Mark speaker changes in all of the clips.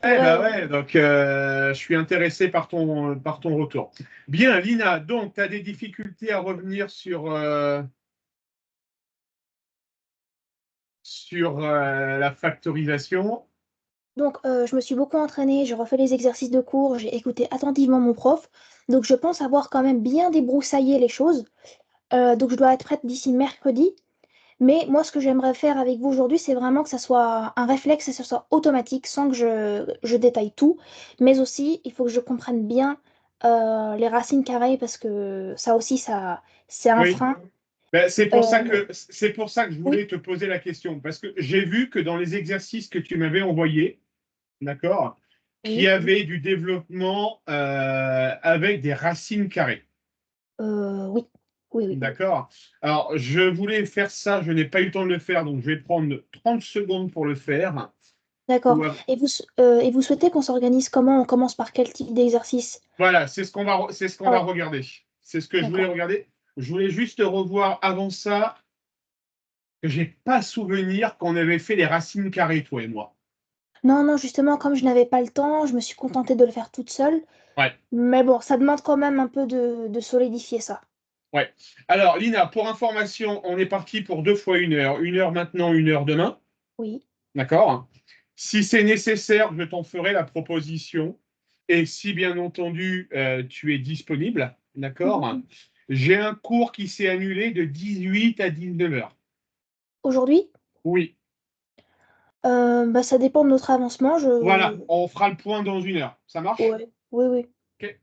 Speaker 1: Ouais, bah
Speaker 2: pourrait.
Speaker 1: ouais, donc je suis intéressé par ton retour. Bien, Lina, donc tu as des difficultés à revenir sur la factorisation.
Speaker 2: Donc, je me suis beaucoup entraînée, j'ai refait les exercices de cours, j'ai écouté attentivement mon prof. Donc, je pense avoir quand même bien débroussaillé les choses. Donc, je dois être prête d'ici mercredi. Mais moi, ce que j'aimerais faire avec vous aujourd'hui, c'est vraiment que ça soit un réflexe et que ce soit automatique, sans que je détaille tout. Mais aussi, il faut que je comprenne bien les racines carrées, parce que ça aussi, c'est un
Speaker 1: Oui.
Speaker 2: frein.
Speaker 1: Ben,
Speaker 2: Euh,
Speaker 1: c'est pour ça que je
Speaker 2: oui,
Speaker 1: voulais te poser la question, parce que j'ai vu que dans les exercices que tu m'avais envoyés, d'accord, qu'il y
Speaker 2: oui,
Speaker 1: avait du développement avec des racines carrées.
Speaker 2: oui, oui, oui.
Speaker 1: D'accord. Alors, je voulais faire ça, je n'ai pas eu le temps de le faire, donc je vais prendre 30 secondes pour le faire.
Speaker 2: D'accord.
Speaker 1: Ou,
Speaker 2: Et vous souhaitez qu'on s'organise comment? On commence par quel type d'exercice?
Speaker 1: voilà, c'est ce qu'on
Speaker 2: Ah
Speaker 1: va
Speaker 2: ouais,
Speaker 1: regarder. C'est ce que je voulais
Speaker 2: d'accord.
Speaker 1: regarder. Je voulais juste revoir avant ça que j'ai pas souvenir qu'on avait fait les racines carrées, toi et moi.
Speaker 2: Non, non, justement, comme je n'avais pas le temps, je me suis contentée de le faire toute seule.
Speaker 1: Ouais,
Speaker 2: Mais bon, ça demande quand même un peu de solidifier ça.
Speaker 1: ouais. Alors, Lina, pour information, on est parti pour 2 fois 1 heure. 1 heure maintenant, 1 heure demain.
Speaker 2: Oui.
Speaker 1: D'accord? Si c'est nécessaire, je t'en ferai la proposition. Et si, bien entendu, tu es disponible, d'accord?
Speaker 2: Mhm.
Speaker 1: J'ai un cours qui s'est annulé de 18 à 19 heures.
Speaker 2: Aujourd'hui,
Speaker 1: Oui,
Speaker 2: bah, ça dépend de notre avancement.
Speaker 1: voilà, on fera le point dans 1 heure. Ça marche?
Speaker 2: Ouais, oui, oui.
Speaker 1: Ok.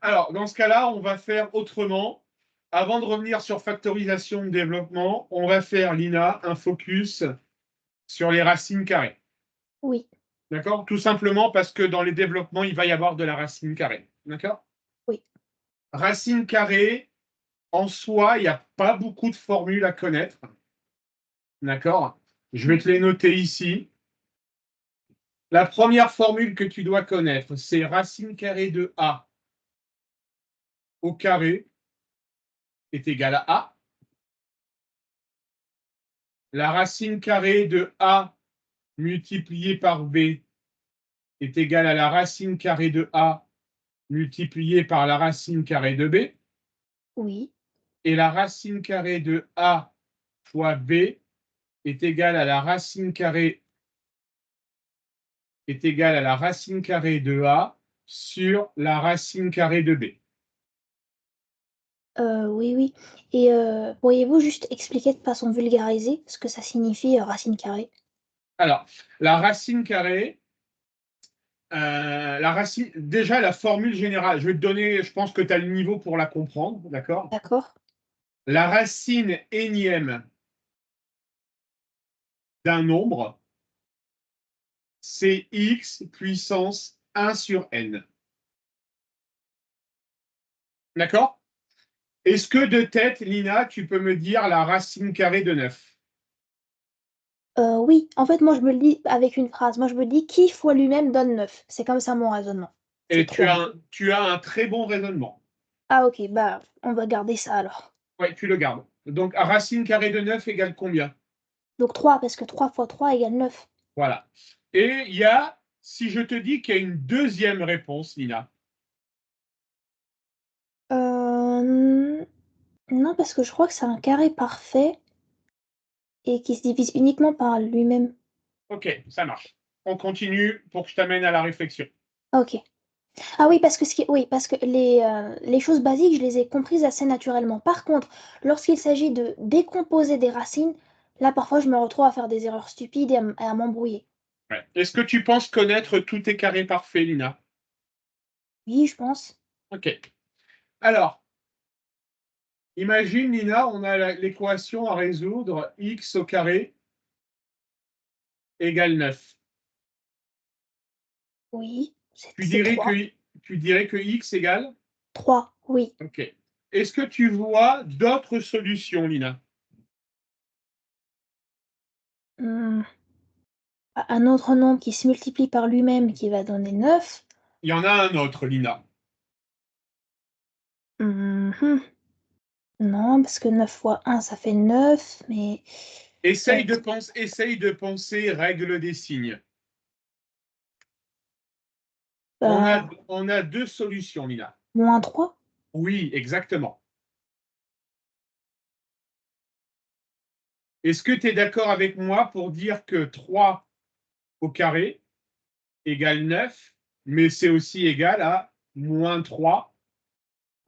Speaker 1: Alors, dans ce cas-là, on va faire autrement. Avant de revenir sur factorisation de développement, on va faire, Lina, un focus sur les racines carrées.
Speaker 2: Oui,
Speaker 1: D'accord? Tout simplement parce que dans les développements, il va y avoir de la racine carrée. D'accord?
Speaker 2: oui.
Speaker 1: Racine carrée, en soi, il n'y a pas beaucoup de formules à connaître. D'accord? Je vais te les noter ici. La première formule que tu dois connaître, c'est racine carrée de A au carré est égal à A. La racine carrée de A multiplié par B est égal à la racine carrée de A multiplié par la racine carrée de B.
Speaker 2: Oui.
Speaker 1: Et la racine carrée de A fois B est égale à la racine carrée est égale à la racine carrée de A sur la racine carrée de B.
Speaker 2: Oui, oui. Et pourriez-vous juste expliquer de façon vulgarisée ce que ça signifie racine carrée?
Speaker 1: Alors, la racine carrée, déjà la formule générale, je vais te donner, je pense que tu as le niveau pour la comprendre, d'accord?
Speaker 2: D'accord?
Speaker 1: La racine énième d'un nombre, c'est x puissance 1 sur n. D'accord? Est-ce que de tête, Lina, tu peux me dire la racine carrée de 9?
Speaker 2: Oui, en fait, moi, je me le dis avec une phrase. Moi, je me dis qui fois lui-même donne 9. C'est comme ça mon raisonnement. C'est
Speaker 1: Et
Speaker 2: 3.
Speaker 1: tu as un très bon raisonnement.
Speaker 2: Ah, ok, bah, on va garder ça alors.
Speaker 1: Oui, tu le gardes. Donc, racine carrée de 9 égale combien?
Speaker 2: Donc 3 parce que 3 fois 3 égale 9.
Speaker 1: Voilà. Et il y a, si je te dis qu'il y a une deuxième réponse, Lina.
Speaker 2: Euh, non, parce que je crois que c'est un carré parfait et qui se divise uniquement par lui-même.
Speaker 1: Ok, ça marche. On continue pour que je t'amène à la réflexion.
Speaker 2: Ok. Ah oui, parce que, oui, parce que les choses basiques, je les ai comprises assez naturellement. Par contre, lorsqu'il s'agit de décomposer des racines, là, parfois, je me retrouve à faire des erreurs stupides et à m'embrouiller.
Speaker 1: Ouais. Est-ce que tu penses connaître tous tes carrés parfaits, Lina?
Speaker 2: Oui, je pense.
Speaker 1: Ok. Alors, imagine, Lina, on a l'équation à résoudre x au carré égale 9.
Speaker 2: Oui,
Speaker 1: Tu
Speaker 2: c'est
Speaker 1: dirais
Speaker 2: 3.
Speaker 1: que, tu dirais que x égale.
Speaker 2: 3, oui.
Speaker 1: Ok. Est-ce que tu vois d'autres solutions, Lina?
Speaker 2: Hmm, un autre nombre qui se multiplie par lui-même qui va donner 9.
Speaker 1: Il y en a un autre, Lina.
Speaker 2: Mhm. Non, parce que 9 fois 1, ça fait 9, mais... euh,
Speaker 1: Essaye de penser règle des signes. On a deux solutions, Lina.
Speaker 2: Moins 3?
Speaker 1: Oui, exactement. Est-ce que tu es d'accord avec moi pour dire que 3 au carré égale 9, mais c'est aussi égal à moins 3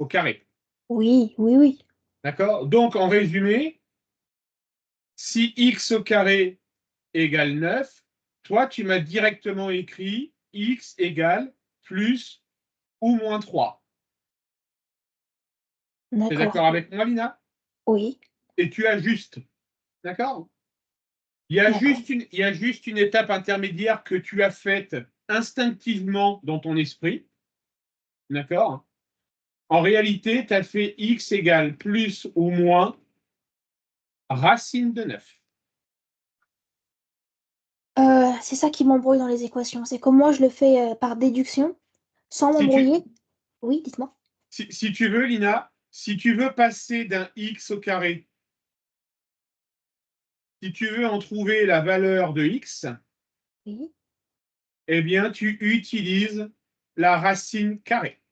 Speaker 1: au carré?
Speaker 2: Oui, oui, oui.
Speaker 1: D'accord? Donc, en résumé, si x au carré égale 9, toi, tu m'as directement écrit x égale plus ou moins 3. Tu es
Speaker 2: D'accord.
Speaker 1: d'accord avec moi, Lina?
Speaker 2: Oui,
Speaker 1: Et tu ajustes. D'accord?
Speaker 2: d'accord.
Speaker 1: Il y a juste une étape intermédiaire que tu as faite instinctivement dans ton esprit. D'accord? En réalité, tu as fait x égale plus ou moins racine de 9.
Speaker 2: C'est ça qui m'embrouille dans les équations. C'est comme moi, je le fais par déduction, sans
Speaker 1: Si tu,
Speaker 2: m'embrouiller. Oui, dites-moi.
Speaker 1: si tu veux, Lina, si tu veux passer d'un x au carré, si tu veux en trouver la valeur de x,
Speaker 2: Oui.
Speaker 1: eh bien, tu utilises la racine carrée.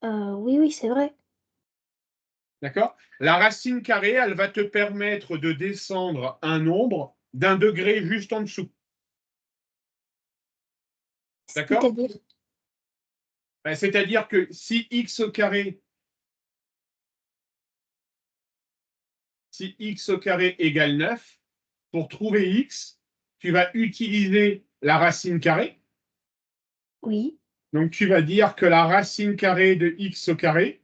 Speaker 2: Oui, oui, c'est vrai.
Speaker 1: D'accord? La racine carrée, elle va te permettre de descendre un nombre d'un degré juste en dessous. D'accord?
Speaker 2: C'est-à-dire,
Speaker 1: Ben, c'est-à-dire que si x au carré égale 9, pour trouver x, tu vas utiliser la racine carrée.
Speaker 2: oui,
Speaker 1: Donc, tu vas dire que la racine carrée de x au carré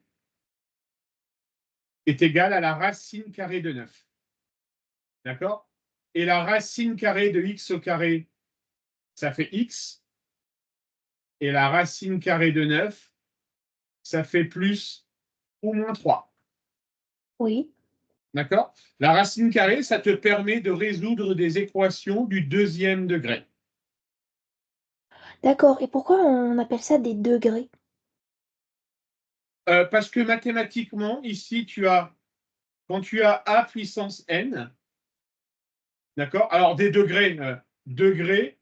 Speaker 1: est égale à la racine carrée de 9. D'accord? Et la racine carrée de x au carré, ça fait x. Et la racine carrée de 9, ça fait plus ou moins 3.
Speaker 2: oui.
Speaker 1: D'accord? La racine carrée, ça te permet de résoudre des équations du deuxième degré.
Speaker 2: D'accord. Et pourquoi on appelle ça des degrés?
Speaker 1: Parce que mathématiquement, ici, quand tu as a puissance n, d'accord? Alors, des degrés, degré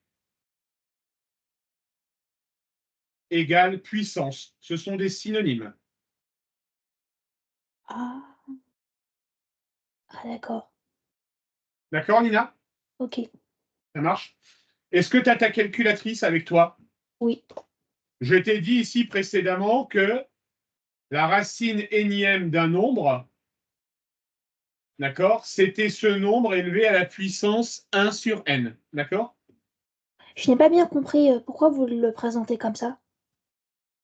Speaker 1: égale puissance. Ce sont des synonymes.
Speaker 2: Ah, ah, d'accord.
Speaker 1: D'accord, Nina?
Speaker 2: Ok.
Speaker 1: Ça marche? Est-ce que tu as ta calculatrice avec toi?
Speaker 2: Oui.
Speaker 1: Je t'ai dit ici précédemment que la racine énième d'un nombre, d'accord, c'était ce nombre élevé à la puissance 1 sur n. D'accord?
Speaker 2: Je n'ai pas bien compris pourquoi vous le présentez comme ça.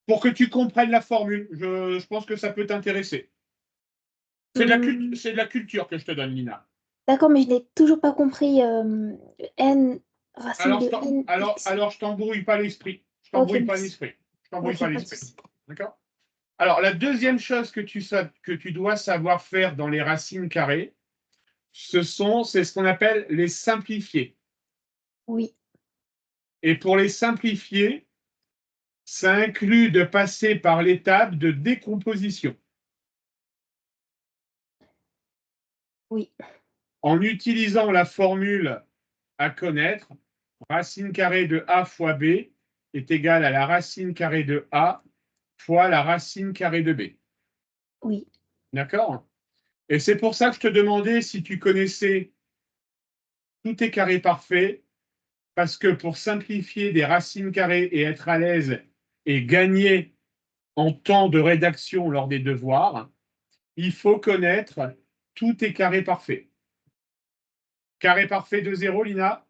Speaker 1: Pour que tu comprennes la formule, je pense que ça peut t'intéresser.
Speaker 2: Hmm,
Speaker 1: C'est de la culture que je te donne, Nina.
Speaker 2: d'accord, mais je n'ai toujours pas compris n, racine de n, x.
Speaker 1: Alors, je t'embrouille pas l'esprit. Je
Speaker 2: Ok,
Speaker 1: t'embrouille pas
Speaker 2: merci.
Speaker 1: l'esprit. Je t'embrouille
Speaker 2: Ok,
Speaker 1: pas
Speaker 2: pas de
Speaker 1: l'esprit.
Speaker 2: souci.
Speaker 1: D'accord? Alors, la deuxième chose que tu dois savoir faire dans les racines carrées, c'est ce qu'on appelle les simplifier.
Speaker 2: Oui,
Speaker 1: Et pour les simplifier, ça inclut de passer par l'étape de décomposition
Speaker 2: oui,
Speaker 1: en utilisant la formule à connaître. Racine carrée de a fois b est égale à la racine carrée de a fois la racine carrée de b.
Speaker 2: oui.
Speaker 1: D'accord? Et c'est pour ça que je te demandais si tu connaissais tous tes carrés parfaits, parce que pour simplifier des racines carrées et être à l'aise et gagner en temps de rédaction lors des devoirs, il faut connaître tous tes carrés parfaits. Carré parfait de 0, Lina?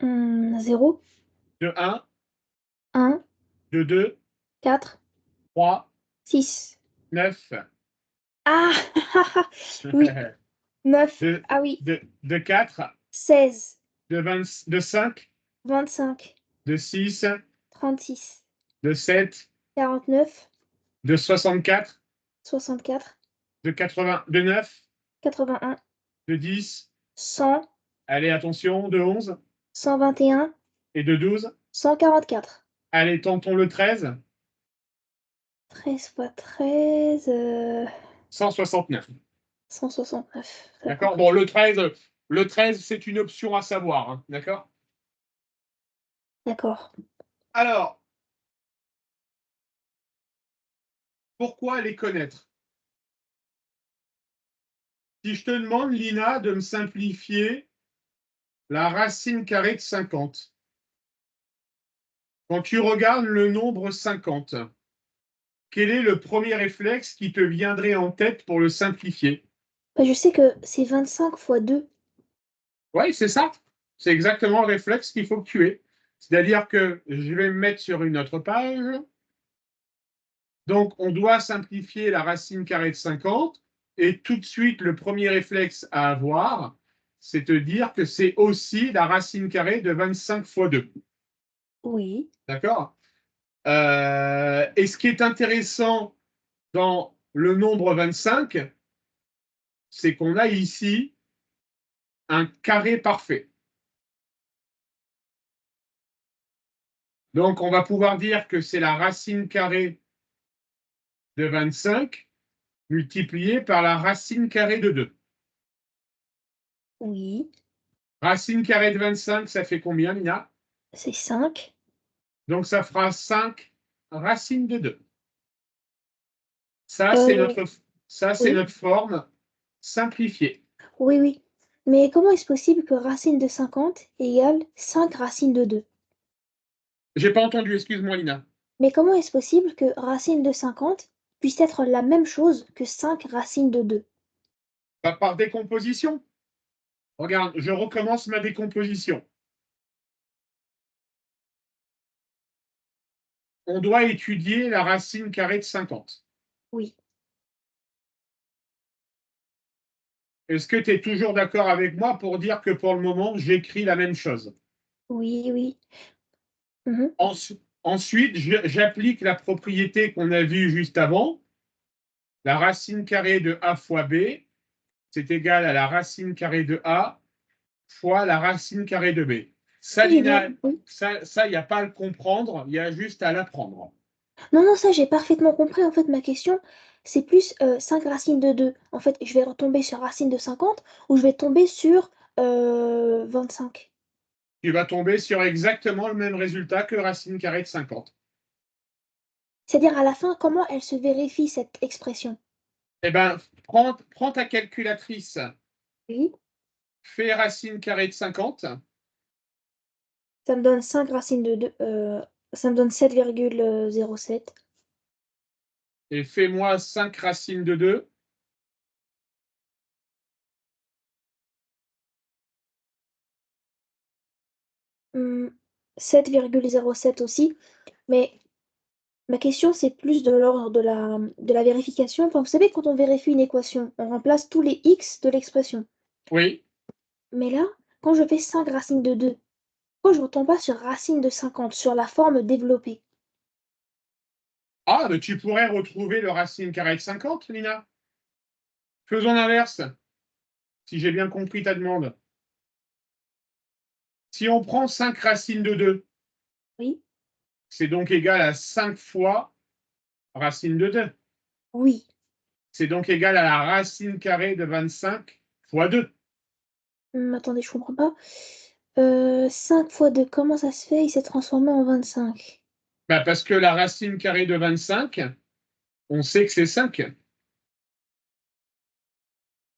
Speaker 2: 0,
Speaker 1: De 1,
Speaker 2: 1,
Speaker 1: de 2,
Speaker 2: 4,
Speaker 1: 3,
Speaker 2: 6.
Speaker 1: 9,
Speaker 2: Ah, oui, 9. Ah oui,
Speaker 1: de 4,
Speaker 2: 16,
Speaker 1: de 5,
Speaker 2: 25,
Speaker 1: de 6,
Speaker 2: 36,
Speaker 1: de 7,
Speaker 2: 49,
Speaker 1: de 64,
Speaker 2: 64,
Speaker 1: de 80, de 9,
Speaker 2: 81,
Speaker 1: de 10,
Speaker 2: 100,
Speaker 1: allez, attention, de 11
Speaker 2: 121,
Speaker 1: et de 12.
Speaker 2: 144.
Speaker 1: Allez, tentons le 13,
Speaker 2: 13 fois 13,
Speaker 1: 169.
Speaker 2: 169.
Speaker 1: D'accord?
Speaker 2: D'accord.
Speaker 1: Bon, le 13 c'est une option à savoir. Hein, d'accord?
Speaker 2: D'accord.
Speaker 1: Alors, pourquoi les connaître? Si je te demande, Lina, de me simplifier la racine carrée de 50, quand tu regardes le nombre 50, quel est le premier réflexe qui te viendrait en tête pour le simplifier?
Speaker 2: Bah, je sais que c'est 25 fois 2.
Speaker 1: Oui, c'est ça. C'est exactement le réflexe qu'il faut que tu aies. C'est-à-dire que je vais me mettre sur une autre page. Donc, on doit simplifier la racine carrée de 50. Et tout de suite, le premier réflexe à avoir, c'est de dire que c'est aussi la racine carrée de 25 fois 2.
Speaker 2: Oui.
Speaker 1: D'accord? Et ce qui est intéressant dans le nombre 25, c'est qu'on a ici un carré parfait. Donc, on va pouvoir dire que c'est la racine carrée de 25 multiplié par la racine carrée de 2.
Speaker 2: Oui.
Speaker 1: Racine carrée de 25, ça fait combien, Lina?
Speaker 2: C'est 5.
Speaker 1: Donc, ça fera 5 racines de 2. Ça, c'est
Speaker 2: Euh,
Speaker 1: notre, ça, c'est
Speaker 2: oui.
Speaker 1: notre forme simplifiée.
Speaker 2: Oui, oui. Mais comment est-ce possible que racine de 50 égale 5 racines de 2?
Speaker 1: J'ai pas entendu, excuse-moi, Lina.
Speaker 2: Mais comment est-ce possible que racine de 50 puisse être la même chose que 5 racines de 2?
Speaker 1: Par décomposition. Regarde, je recommence ma décomposition. On doit étudier la racine carrée de 50.
Speaker 2: Oui.
Speaker 1: Est-ce que tu es toujours d'accord avec moi pour dire que pour le moment, j'écris la même chose?
Speaker 2: Oui, oui. Mhm.
Speaker 1: Ensuite, j'applique la propriété qu'on a vue juste avant. La racine carrée de a fois b, c'est égal à la racine carrée de a fois la racine carrée de b. Ça,
Speaker 2: Oui, j'ai bien
Speaker 1: Lina,
Speaker 2: compris.
Speaker 1: il n'y a pas à le comprendre, il y a juste à l'apprendre.
Speaker 2: Non, non, ça j'ai parfaitement compris. En fait, ma question, c'est plus 5 racines de 2. En fait, je vais retomber sur racine de 50 ou je vais tomber sur 25.
Speaker 1: Tu vas tomber sur exactement le même résultat que racine carrée de 50.
Speaker 2: C'est-à-dire à la fin, comment elle se vérifie cette expression?
Speaker 1: Eh bien, prends ta calculatrice,
Speaker 2: Oui.
Speaker 1: fais racine carrée de 50
Speaker 2: Ça me donne 5 racines de 2. Ça me donne 7,07.
Speaker 1: et fais-moi 5 racines de 2.
Speaker 2: 7,07 aussi. Mais ma question, c'est plus de l'ordre de la vérification. Enfin, vous savez, quand on vérifie une équation, on remplace tous les x de l'expression.
Speaker 1: Oui.
Speaker 2: Mais là, quand je fais 5 racines de 2, pourquoi je ne retombe pas sur racine de 50, sur la forme développée?
Speaker 1: Ah, mais tu pourrais retrouver le racine carrée de 50, Lina. Faisons l'inverse, si j'ai bien compris ta demande. Si on prend 5 racines de 2,
Speaker 2: Oui,
Speaker 1: c'est donc égal à 5 fois racine de 2.
Speaker 2: oui.
Speaker 1: C'est donc égal à la racine carrée de 25 fois 2.
Speaker 2: Attendez, je comprends pas. 5 fois 2, comment ça se fait? Il s'est transformé en 25.
Speaker 1: Bah, parce que la racine carrée de 25, on sait que c'est 5.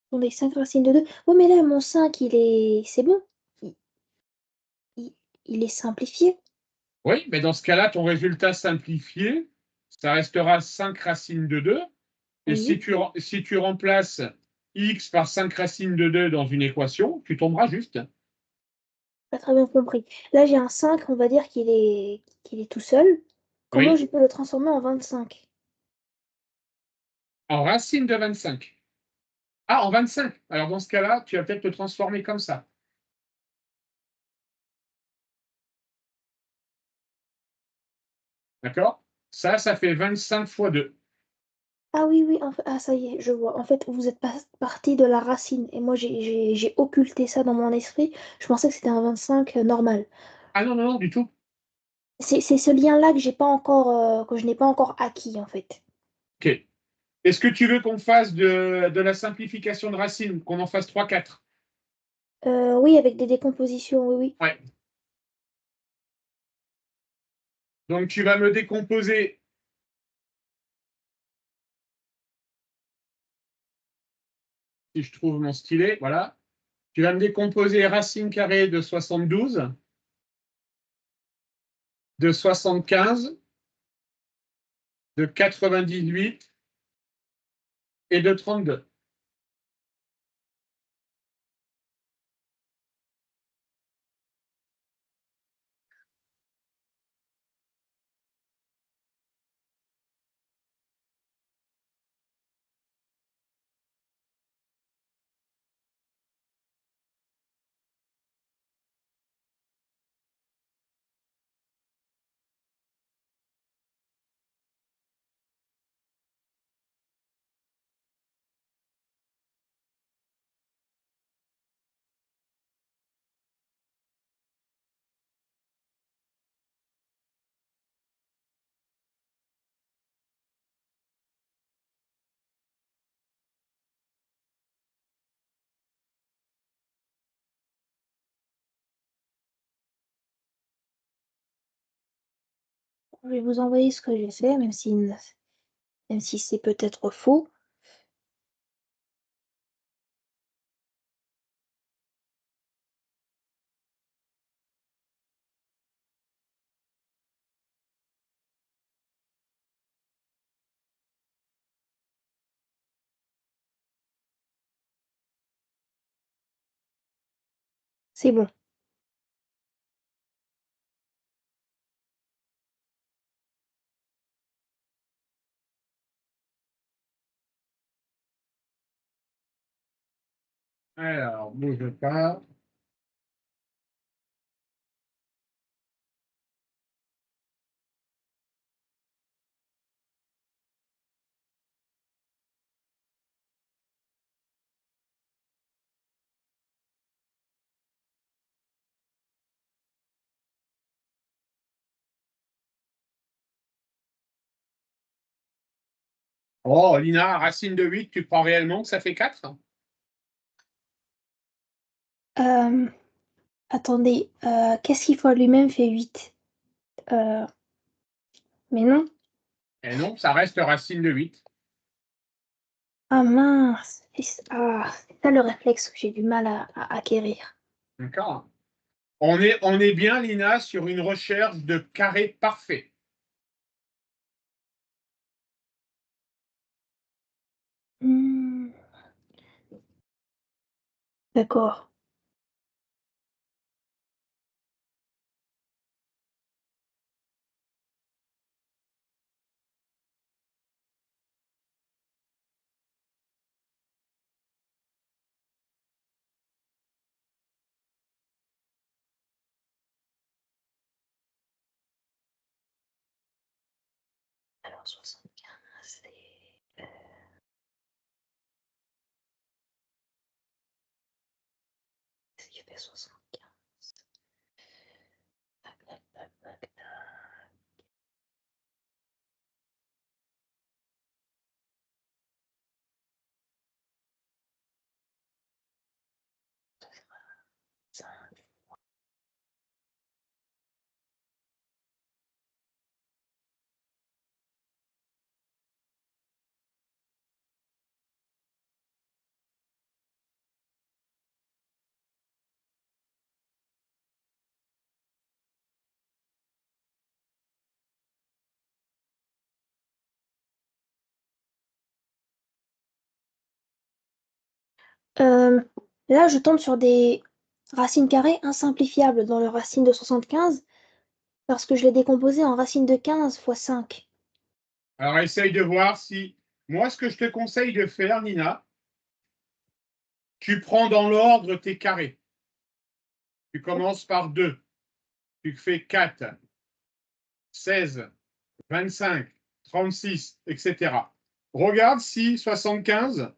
Speaker 2: Attendez, 5 racines de 2. Oh, mais là, mon 5, il est... C'est bon. Il, il- il est simplifié.
Speaker 1: Oui, mais dans ce cas-là, ton résultat simplifié, ça restera 5 racines de 2. Et
Speaker 2: Oui,
Speaker 1: si tu remplaces x par 5 racines de 2 dans une équation, tu tomberas juste.
Speaker 2: pas très bien compris. Là, j'ai un 5, on va dire qu'il est tout seul. Comment
Speaker 1: Oui,
Speaker 2: je peux le transformer en 25?
Speaker 1: en racine de 25. Ah, en 25. Alors dans ce cas-là, tu vas peut-être te transformer comme ça. D'accord? Ça fait 25 fois 2.
Speaker 2: Ah oui, oui, ah ça y est, je vois. En fait, vous êtes parti de la racine et moi, j'ai occulté ça dans mon esprit. Je pensais que c'était un 25 normal.
Speaker 1: Ah non, non, non, du tout.
Speaker 2: C'est ce lien-là que j'ai pas encore, que je n'ai pas encore acquis, en fait.
Speaker 1: OK. Est-ce que tu veux qu'on fasse de la simplification de racines, qu'on en fasse 3, 4?
Speaker 2: Oui, avec des décompositions, oui, oui.
Speaker 1: Ouais. Donc, tu vas me décomposer. Si je trouve mon stylet, voilà. Tu vas me décomposer racine carrée de 72, de 75, de 98 et de 32.
Speaker 2: Je vais vous envoyer ce que j'ai fait, même si c'est peut-être faux. C'est bon.
Speaker 1: Alors, bouge pas. Oh, Lina, racine de 8, tu crois réellement que ça fait 4?
Speaker 2: Attendez, qu'est-ce qu'il fois lui-même fait 8? Mais non.
Speaker 1: Eh non, ça reste racine de 8.
Speaker 2: Ah mince. Ah, c'est ça le réflexe que j'ai du mal à acquérir.
Speaker 1: D'accord. On est bien, Lina, sur une recherche de carré parfait.
Speaker 2: Hmm, d'accord. Alors 75, qu'est-ce qui fait 75? Tac, tac, tac, tac, tac. Cinq. Euh, Là, je tombe sur des racines carrées insimplifiables dans le racine de 75 parce que je l'ai décomposé en racine de 15 fois 5.
Speaker 1: Alors, essaye de voir si. Moi, ce que je te conseille de faire, Nina, tu prends dans l'ordre tes carrés. Tu commences par 2. Tu fais 4, 16, 25, 36, etc. Regarde si 75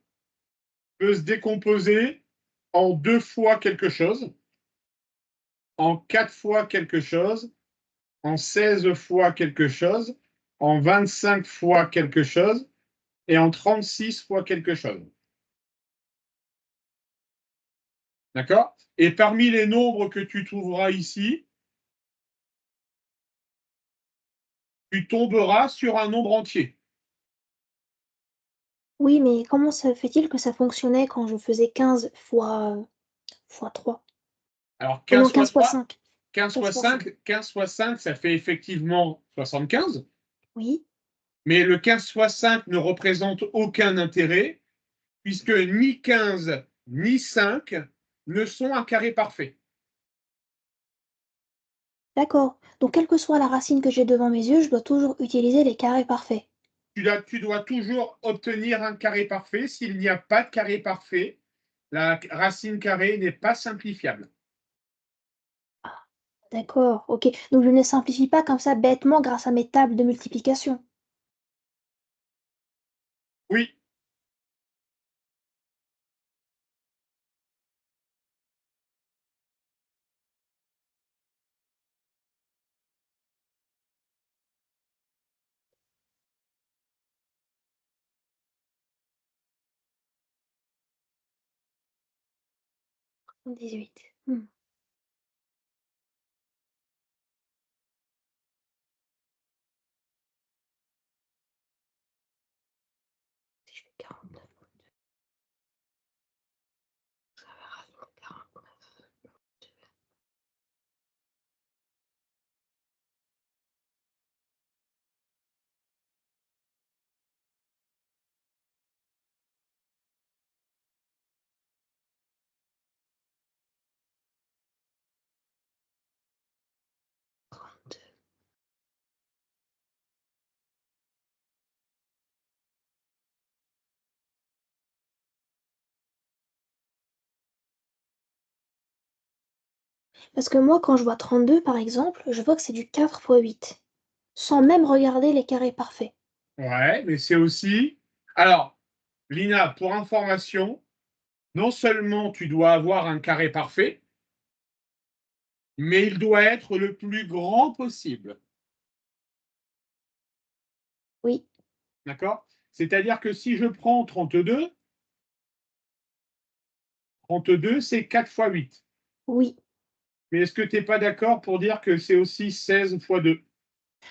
Speaker 1: peut se décomposer en 2 fois quelque chose, en 4 fois quelque chose, en 16 fois quelque chose, en 25 fois quelque chose et en 36 fois quelque chose. D'accord? Et parmi les nombres que tu trouveras ici, tu tomberas sur un nombre entier.
Speaker 2: Oui, mais comment ça fait-il que ça fonctionnait quand je faisais 15 fois 3?
Speaker 1: Alors,
Speaker 2: Oh non,
Speaker 1: 15 fois
Speaker 2: 15 fois
Speaker 1: 3,
Speaker 2: 5.
Speaker 1: 15
Speaker 2: 15
Speaker 1: fois
Speaker 2: fois 5.
Speaker 1: 5, 15 fois 5, ça fait effectivement 75.
Speaker 2: Oui,
Speaker 1: Mais le 15 fois 5 ne représente aucun intérêt, puisque ni 15 ni 5 ne sont un carré parfait.
Speaker 2: d'accord. Donc, quelle que soit la racine que j'ai devant mes yeux, je dois toujours utiliser les carrés parfaits.
Speaker 1: Tu dois toujours obtenir un carré parfait. S'il n'y a pas de carré parfait, la racine carrée n'est pas simplifiable.
Speaker 2: Ah, d'accord, ok. Donc, je ne simplifie pas comme ça bêtement grâce à mes tables de multiplication.
Speaker 1: Oui,
Speaker 2: Dix-huit. Si je fais 49, ça va faire 49. Parce que moi, quand je vois 32, par exemple, je vois que c'est du 4 fois 8, sans même regarder les carrés parfaits.
Speaker 1: ouais, mais c'est aussi. Alors, Lina, pour information, non seulement tu dois avoir un carré parfait, mais il doit être le plus grand possible.
Speaker 2: Oui,
Speaker 1: D'accord? C'est-à-dire que si je prends 32, 32, c'est 4 fois 8.
Speaker 2: oui.
Speaker 1: Mais est-ce que tu n'es pas d'accord pour dire que c'est aussi 16 fois 2?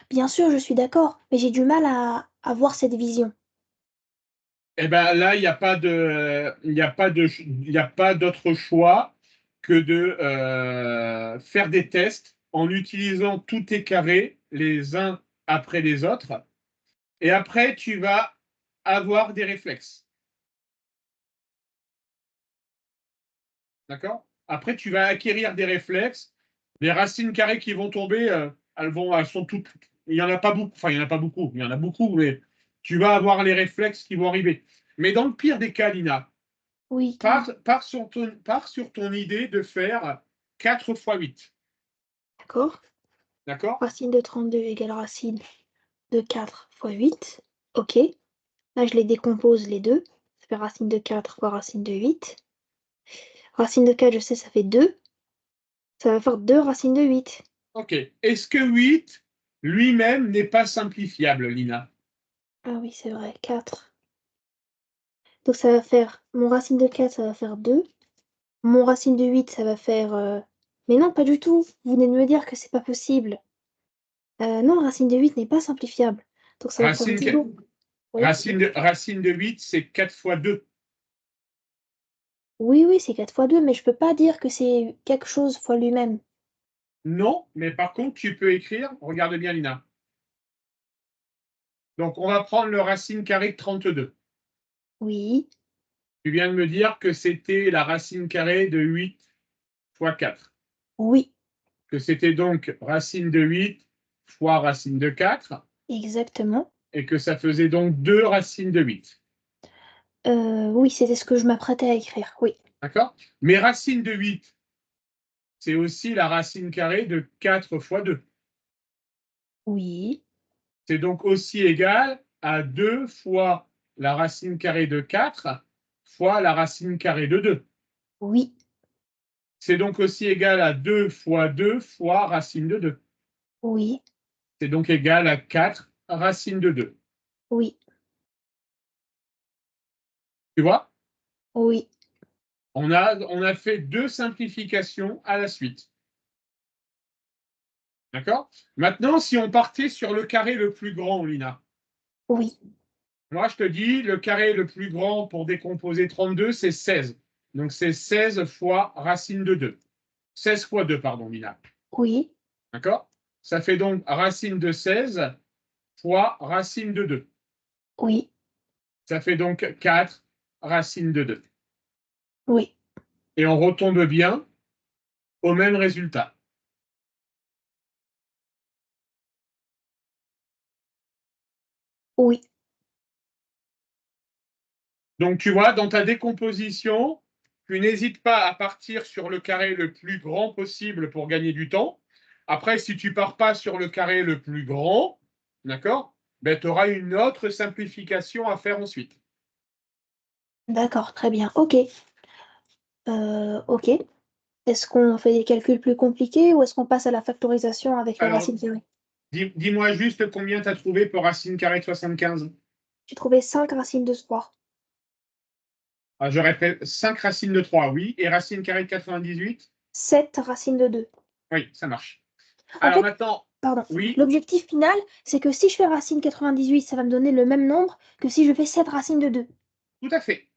Speaker 2: Bien sûr, je suis d'accord, mais j'ai du mal à voir cette vision.
Speaker 1: Eh bien là, il n'y a pas de, il n'y a pas de, il n'y a pas d'autre choix que de faire des tests en utilisant tous tes carrés les uns après les autres. Et après, tu vas avoir des réflexes. D'accord? Après, tu vas acquérir des réflexes. Les racines carrées qui vont tomber, elles sont toutes. Il n'y en a pas beaucoup. Enfin, il n'y en a pas beaucoup. Il y en a beaucoup, mais tu vas avoir les réflexes qui vont arriver. Mais dans le pire des cas, Lina,
Speaker 2: Oui, dis-moi.
Speaker 1: pars sur ton idée de faire 4 fois 8.
Speaker 2: D'accord?
Speaker 1: D'accord?
Speaker 2: Racine de 32 égale racine de 4 fois 8. Ok. Là, je les décompose les deux. Ça fait racine de 4 fois racine de 8. Racine de 4, je sais, ça fait 2. Ça va faire 2 racines de 8.
Speaker 1: OK. Est-ce que 8 lui-même n'est pas simplifiable, Lina?
Speaker 2: Ah oui, c'est vrai, 4. Donc ça va faire, mon racine de 4, ça va faire 2. Mon racine de 8, ça va faire... Mais non, pas du tout. Vous venez de me dire que c'est pas possible. Non, racine de 8 n'est pas simplifiable. Donc ça va faire
Speaker 1: Racine,
Speaker 2: 10. Oui,
Speaker 1: racine de 8, c'est 4 fois 2.
Speaker 2: oui, oui, c'est 4 fois 2, mais je peux pas dire que c'est quelque chose fois lui-même.
Speaker 1: Non, mais par contre, tu peux écrire, regarde bien, Lina. Donc, on va prendre le racine carrée de 32.
Speaker 2: Oui,
Speaker 1: Tu viens de me dire que c'était la racine carrée de 8 fois 4.
Speaker 2: oui,
Speaker 1: Que c'était donc racine de 8 fois racine de 4,
Speaker 2: exactement.
Speaker 1: et que ça faisait donc 2 racines de 8.
Speaker 2: Oui, c'était ce que je m'apprêtais à écrire, oui.
Speaker 1: D'accord? Mais racine de 8, c'est aussi la racine carrée de 4 fois 2.
Speaker 2: Oui,
Speaker 1: C'est donc aussi égal à 2 fois la racine carrée de 4 fois la racine carrée de 2.
Speaker 2: oui,
Speaker 1: C'est donc aussi égal à 2 fois 2 fois racine de 2.
Speaker 2: oui,
Speaker 1: C'est donc égal à 4 racine de 2.
Speaker 2: oui,
Speaker 1: Tu vois?
Speaker 2: oui.
Speaker 1: On a fait deux simplifications à la suite. D'accord? Maintenant, si on partait sur le carré le plus grand, Lina,
Speaker 2: Oui,
Speaker 1: moi, je te dis, le carré le plus grand pour décomposer 32, c'est 16. Donc, c'est 16 fois racine de 2. 16 fois 2, pardon, Lina.
Speaker 2: oui,
Speaker 1: D'accord? Ça fait donc racine de 16 fois racine de 2.
Speaker 2: oui,
Speaker 1: Ça fait donc 4 racine de 2.
Speaker 2: oui,
Speaker 1: Et on retombe bien au même résultat.
Speaker 2: oui.
Speaker 1: Donc, tu vois, dans ta décomposition, tu n'hésites pas à partir sur le carré le plus grand possible pour gagner du temps. Après, si tu ne pars pas sur le carré le plus grand, d'accord, ben, tu auras une autre simplification à faire ensuite.
Speaker 2: D'accord, très bien. Ok. Ok. Est-ce qu'on fait des calculs plus compliqués ou est-ce qu'on passe à la factorisation avec les
Speaker 1: Alors,
Speaker 2: racines carrées?
Speaker 1: dis-moi juste combien tu as trouvé pour racine carrée de 75.
Speaker 2: J'ai trouvé 5 racines de 3.
Speaker 1: Ah, je répète, 5 racines de 3, oui, et racine carrée de 98.
Speaker 2: 7 racines de 2.
Speaker 1: Oui, ça marche.
Speaker 2: En
Speaker 1: Alors
Speaker 2: fait,
Speaker 1: maintenant,
Speaker 2: pardon,
Speaker 1: oui,
Speaker 2: l'objectif final, c'est que si je fais racine 98, ça va me donner le même nombre que si je fais 7 racines de 2.
Speaker 1: tout à fait,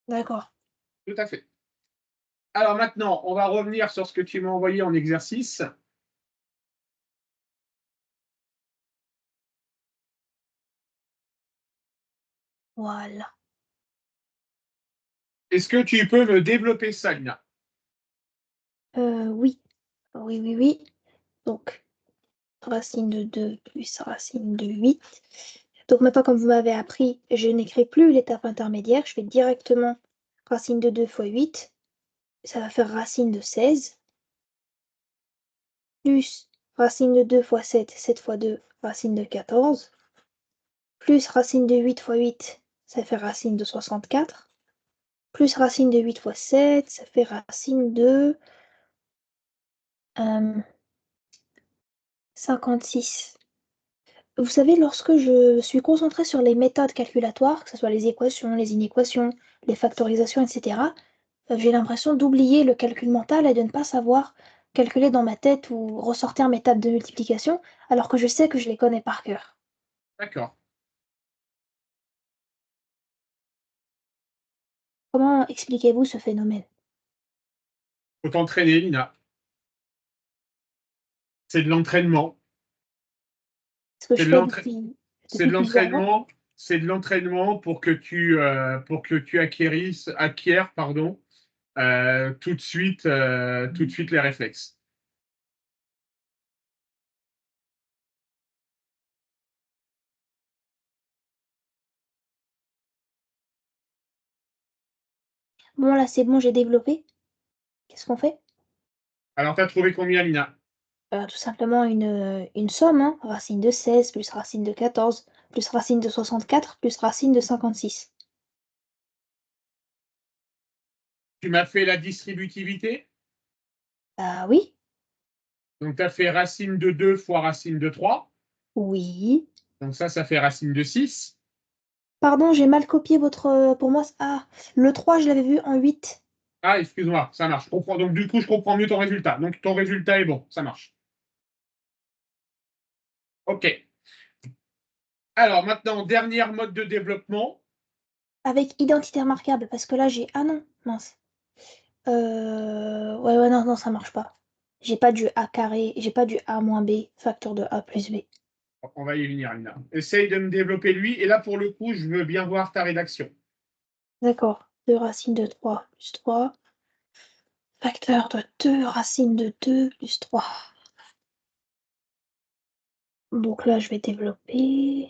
Speaker 2: D'accord.
Speaker 1: tout à fait. Alors maintenant, on va revenir sur ce que tu m'as envoyé en exercice.
Speaker 2: Voilà.
Speaker 1: Est-ce que tu peux me développer ça, Lina?
Speaker 2: Oui. Oui, oui, oui. Donc, racine de 2 plus racine de 8. Donc maintenant, comme vous m'avez appris, je n'écris plus l'étape intermédiaire. Je fais directement racine de 2 fois 8. Ça va faire racine de 16. Plus racine de 2 fois 7, 7 fois 2, racine de 14. Plus racine de 8 fois 8, ça fait racine de 64. Plus racine de 8 fois 7, ça fait racine de 56. Vous savez, lorsque je suis concentrée sur les méthodes calculatoires, que ce soit les équations, les inéquations, les factorisations, etc., j'ai l'impression d'oublier le calcul mental et de ne pas savoir calculer dans ma tête ou ressortir mes tables de multiplication, alors que je sais que je les connais par cœur.
Speaker 1: D'accord.
Speaker 2: Comment expliquez-vous ce phénomène?
Speaker 1: Faut t'entraîner, Lina. C'est de l'entraînement.
Speaker 2: Ce que
Speaker 1: C'est
Speaker 2: je
Speaker 1: de
Speaker 2: fais
Speaker 1: l'entra- c'est
Speaker 2: depuis
Speaker 1: de
Speaker 2: plusieurs mois.
Speaker 1: l'entraînement. C'est de l'entraînement pour que tu acquières, pardon, tout de suite les réflexes.
Speaker 2: Bon, là, c'est bon, j'ai développé. Qu'est-ce qu'on fait?
Speaker 1: Alors, tu as trouvé combien, Lina?
Speaker 2: Tout simplement une somme, hein. Racine de 16 plus racine de 14 plus racine de 64 plus racine de 56.
Speaker 1: Tu m'as fait la distributivité.
Speaker 2: Ah oui,
Speaker 1: Donc, tu as fait racine de 2 fois racine de 3.
Speaker 2: oui.
Speaker 1: Donc, ça fait racine de 6.
Speaker 2: Pardon, j'ai mal copié votre... Pour moi, ah, le 3, je l'avais vu en 8.
Speaker 1: Ah, excuse-moi, ça marche. Je comprends. Donc, du coup, je comprends mieux ton résultat. Donc, ton résultat est bon, ça marche. OK. Alors, maintenant, dernière mode de développement.
Speaker 2: Avec identité remarquable, parce que là, j'ai... Ah non, mince. Ouais, ouais, non, non, ça marche pas. J'ai pas du A carré, j'ai pas du A moins B, facteur de A plus B.
Speaker 1: On va y venir, Lina. Essaye de me développer lui. Et là, pour le coup, je veux bien voir ta rédaction.
Speaker 2: D'accord. 2 racines de 3 plus 3. Facteur de 2 racines de 2 plus 3. Donc là, je vais développer.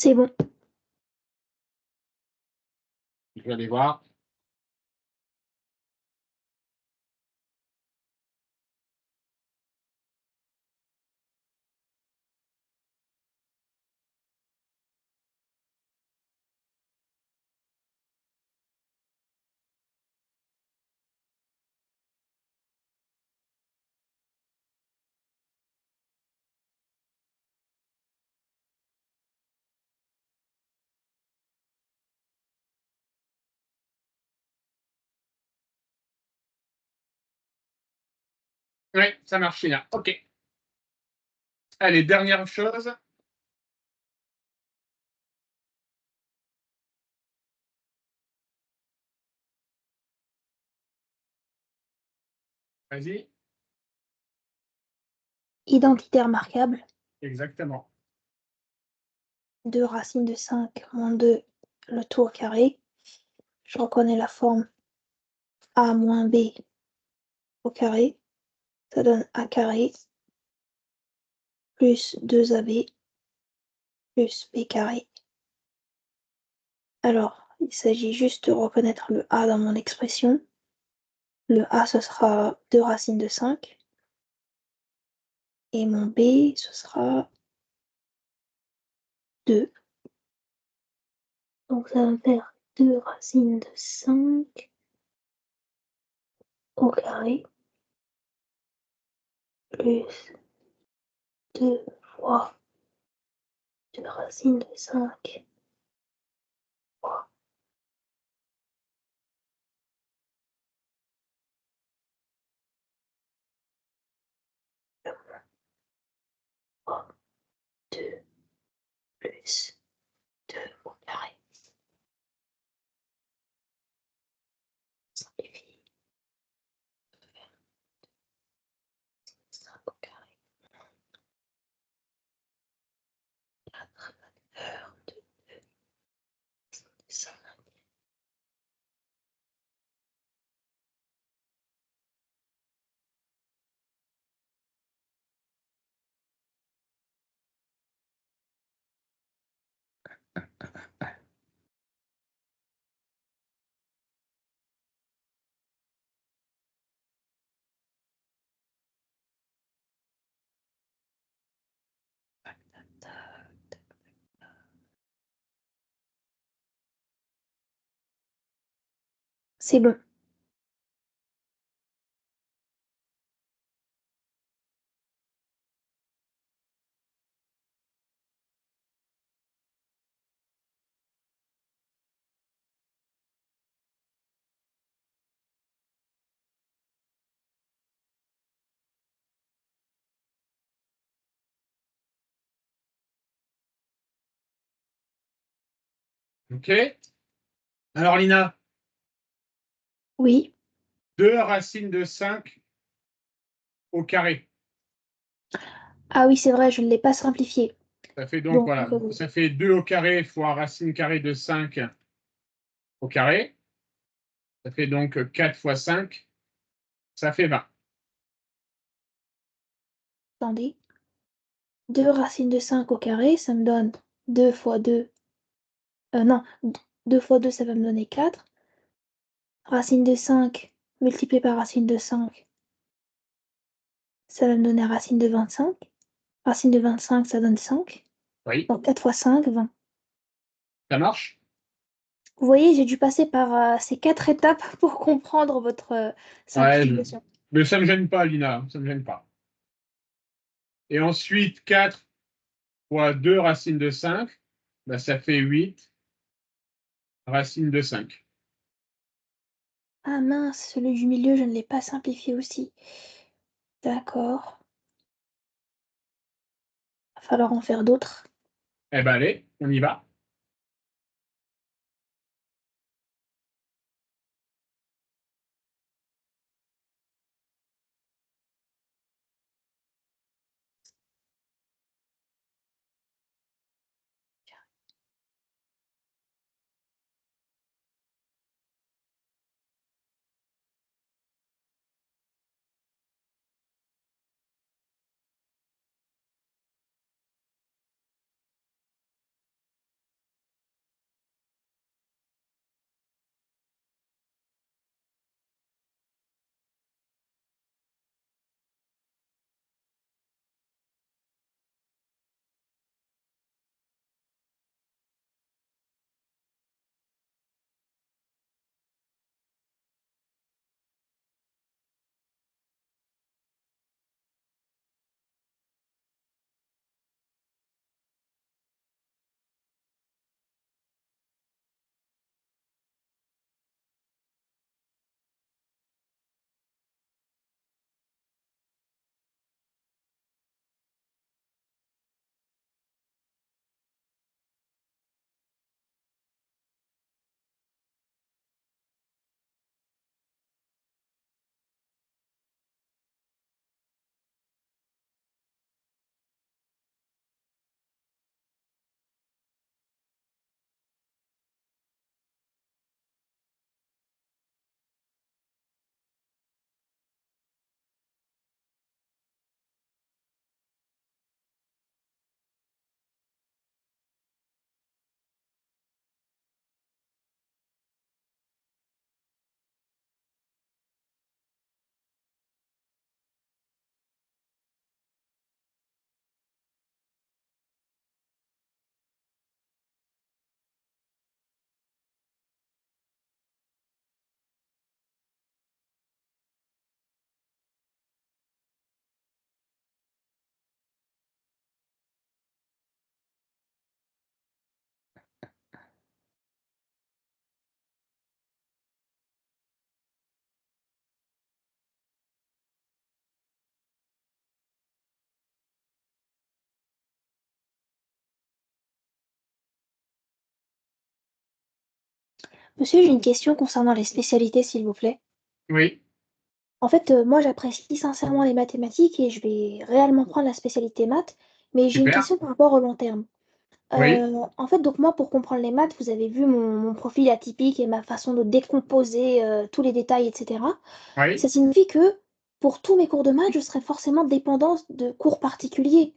Speaker 2: C'est bon.
Speaker 1: Je vais aller voir. Oui, ça marche, Lina. OK. Allez, dernière chose. Vas-y.
Speaker 2: Identité remarquable.
Speaker 1: Exactement.
Speaker 2: 2 racines de 5 moins 2, le tout au carré. Je reconnais la forme A moins B au carré. Ça donne A carré plus 2AB plus B carré. Alors, il s'agit juste de reconnaître le A dans mon expression. Le A, ce sera 2 racines de 5. Et mon B, ce sera 2. Donc ça va faire 2 racines de 5 au carré plus 2 fois 2 racines de 5 fois 2 plus 2 au carré. Simplifie. 5 au carré. 4 facteurs de 2, 5. C'est bon.
Speaker 1: OK. Alors, Lina,
Speaker 2: Oui.
Speaker 1: 2 racines de 5 au carré.
Speaker 2: Ah oui, c'est vrai, je ne l'ai pas simplifié.
Speaker 1: Ça fait donc,
Speaker 2: Donc,
Speaker 1: voilà, ça fait 2 au carré fois racine carrée de 5 au carré. Ça fait donc 4 fois 5. Ça fait 20.
Speaker 2: attendez. 2 racines de 5 au carré, ça me donne 2 fois 2. Non, 2 fois 2, ça va me donner 4. Racine de 5 multiplié par racine de 5, ça va me donner racine de 25. Racine de 25, ça donne 5.
Speaker 1: Oui,
Speaker 2: Donc 4 fois 5, 20.
Speaker 1: ça marche.
Speaker 2: Vous voyez, j'ai dû passer par ces 4 étapes pour comprendre votre
Speaker 1: Ouais,
Speaker 2: simplification.
Speaker 1: mais ça ne me gêne pas, Lina. Ça ne me gêne pas. Et ensuite, 4 fois 2 racines de 5, ben, ça fait 8 racines de 5.
Speaker 2: Ah mince, celui du milieu, je ne l'ai pas simplifié aussi. D'accord. Va falloir en faire d'autres.
Speaker 1: Eh ben allez, on y va.
Speaker 2: Monsieur, j'ai une question concernant les spécialités, s'il vous plaît.
Speaker 1: Oui,
Speaker 2: En fait, moi, j'apprécie sincèrement les mathématiques et je vais réellement prendre la spécialité maths, mais j'ai une
Speaker 1: super.
Speaker 2: question par rapport au long terme.
Speaker 1: Oui,
Speaker 2: En fait, donc moi, pour comprendre les maths, vous avez vu mon profil atypique et ma façon de décomposer tous les détails, etc.
Speaker 1: oui.
Speaker 2: Ça signifie que pour tous mes cours de maths, je serai forcément dépendante de cours particuliers.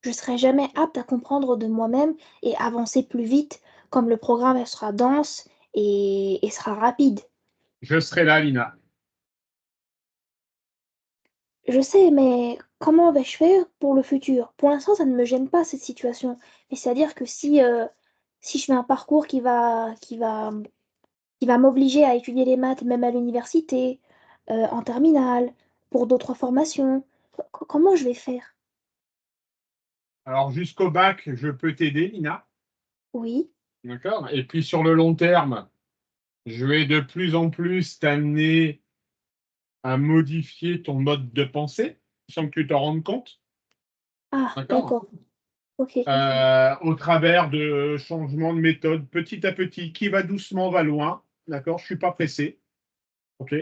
Speaker 2: Je serai jamais apte à comprendre de moi-même et avancer plus vite, comme le programme sera dense et sera rapide.
Speaker 1: Je serai là, Lina.
Speaker 2: Je sais, mais comment vais-je faire pour le futur? Pour l'instant, ça ne me gêne pas cette situation. Mais c'est-à-dire que si je fais un parcours qui va m'obliger à étudier les maths même à l'université, en terminale, pour d'autres formations, comment je vais faire?
Speaker 1: Alors, jusqu'au bac, je peux t'aider, Lina.
Speaker 2: Oui.
Speaker 1: D'accord? Et puis, sur le long terme, je vais de plus en plus t'amener à modifier ton mode de pensée sans que tu t'en rendes compte.
Speaker 2: Ah,
Speaker 1: D'accord?
Speaker 2: d'accord. Ok.
Speaker 1: Au travers de changements de méthode petit à petit, qui va doucement, va loin. D'accord? Je ne suis pas pressé. OK?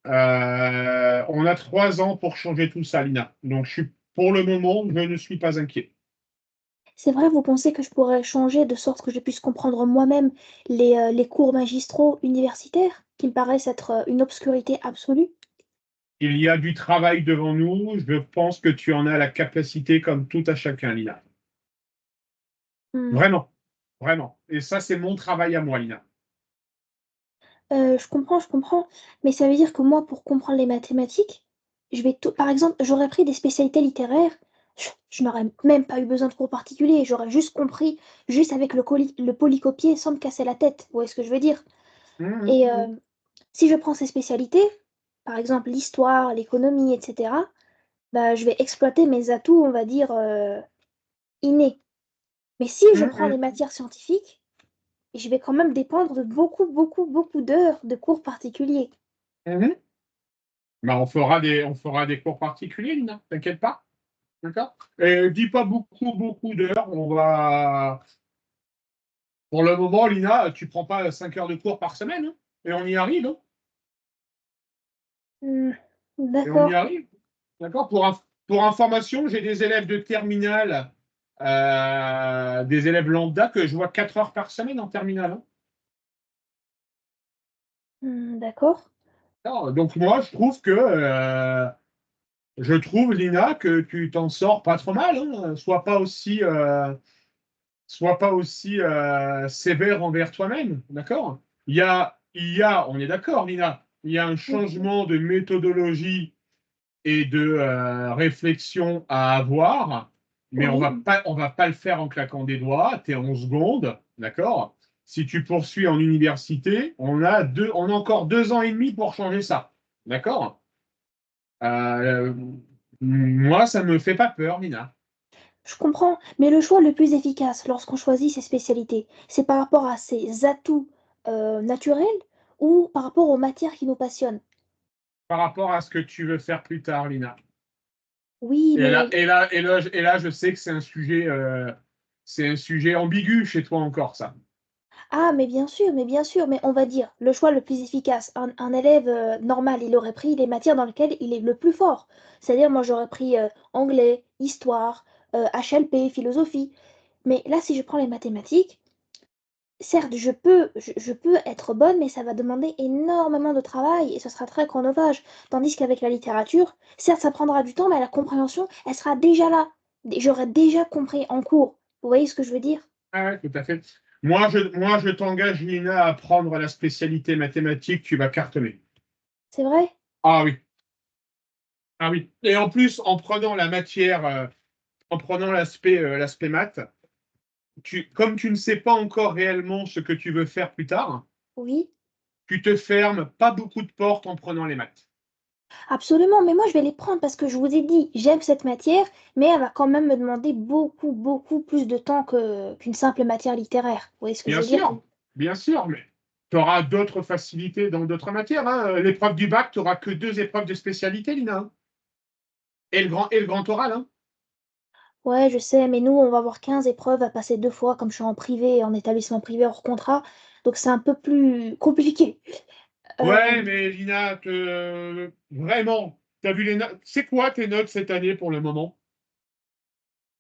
Speaker 1: On a 3 ans pour changer tout ça, Lina. Donc, pour le moment, je ne suis pas inquiet.
Speaker 2: C'est vrai, vous pensez que je pourrais changer de sorte que je puisse comprendre moi-même les cours magistraux universitaires, qui me paraissent être une obscurité absolue?
Speaker 1: Il y a du travail devant nous. Je pense que tu en as la capacité comme tout à chacun, Lina.
Speaker 2: Hmm.
Speaker 1: Vraiment. Vraiment. Et ça, c'est mon travail à moi, Lina.
Speaker 2: Je comprends, mais ça veut dire que moi, pour comprendre les mathématiques, par exemple, j'aurais pris des spécialités littéraires, je n'aurais même pas eu besoin de cours particuliers, j'aurais juste compris, juste avec le polycopier sans me casser la tête, vous voyez ce que je veux dire?
Speaker 1: Mhm.
Speaker 2: Et si je prends ces spécialités, par exemple l'histoire, l'économie, etc., bah, je vais exploiter mes atouts, on va dire, innés. Mais si je prends les
Speaker 1: Mhm.
Speaker 2: matières scientifiques, je vais quand même dépendre de beaucoup, beaucoup, beaucoup d'heures de cours particuliers.
Speaker 1: Mhm. Ben, on fera des cours particuliers, Lina. T'inquiète pas. D'accord? Et dis pas beaucoup, beaucoup d'heures. Pour le moment, Lina, tu prends pas 5 heures de cours par semaine, hein, et on y arrive, hein,
Speaker 2: Hmm,
Speaker 1: et on y
Speaker 2: d'accord.
Speaker 1: arrive. D'accord? Pour information, j'ai des élèves de terminale, des élèves lambda que je vois 4 heures par semaine en terminale, hein.
Speaker 2: D'accord.
Speaker 1: Alors, donc moi, je trouve, Lina, que tu t'en sors pas trop mal, hein. Sois pas aussi sévère envers toi-même, d'accord? On est d'accord, Lina, il y a un
Speaker 2: Mhm.
Speaker 1: changement de méthodologie et de réflexion à avoir, mais
Speaker 2: Oui.
Speaker 1: on va pas le faire en claquant des doigts. Tu es en seconde, d'accord? Si tu poursuis en université, on a encore 2 ans et demi pour changer ça, d'accord? Euh, Moi, ça me fait pas peur, Nina.
Speaker 2: Je comprends, mais le choix le plus efficace lorsqu'on choisit ses spécialités, c'est par rapport à ses atouts naturels ou par rapport aux matières qui nous passionnent.
Speaker 1: Par rapport à ce que tu veux faire plus tard, Lina.
Speaker 2: Oui, mais
Speaker 1: Je sais que c'est un sujet ambigu chez toi encore, ça.
Speaker 2: ah, mais bien sûr, mais on va dire le choix le plus efficace. Un élève normal, il aurait pris les matières dans lesquelles il est le plus fort. C'est-à-dire, moi, j'aurais pris anglais, histoire, HLP, philosophie. Mais là, si je prends les mathématiques, certes, je peux être bonne, mais ça va demander énormément de travail et ce sera très chronophage. Tandis qu'avec la littérature, certes, ça prendra du temps, mais la compréhension, elle sera déjà là. J'aurais déjà compris en cours. Vous voyez ce que je veux dire?
Speaker 1: Ah ouais, tout à fait. Moi, je t'engage, Lina, à prendre la spécialité mathématique, tu vas cartonner.
Speaker 2: C'est vrai?
Speaker 1: Ah oui, ah oui. Et en plus, en prenant la matière, en prenant l'aspect maths, comme tu ne sais pas encore réellement ce que tu veux faire plus tard,
Speaker 2: Oui.
Speaker 1: tu te fermes pas beaucoup de portes en prenant les maths.
Speaker 2: Absolument, mais moi je vais les prendre parce que je vous ai dit, j'aime cette matière, mais elle va quand même me demander beaucoup, beaucoup plus de temps qu'une simple matière littéraire. Vous voyez ce que je veux dire?
Speaker 1: Bien sûr, mais tu auras d'autres facilités dans d'autres matières, hein. L'épreuve du bac, tu n'auras que 2 épreuves de spécialité, Lina, hein. Et le grand oral, hein.
Speaker 2: Ouais, je sais, mais nous on va avoir 15 épreuves à passer deux fois, comme je suis en privé, en établissement privé hors contrat. donc c'est un peu plus compliqué.
Speaker 1: Ouais, mais Lina, vraiment, t'as vu les notes? C'est quoi tes notes cette année pour le moment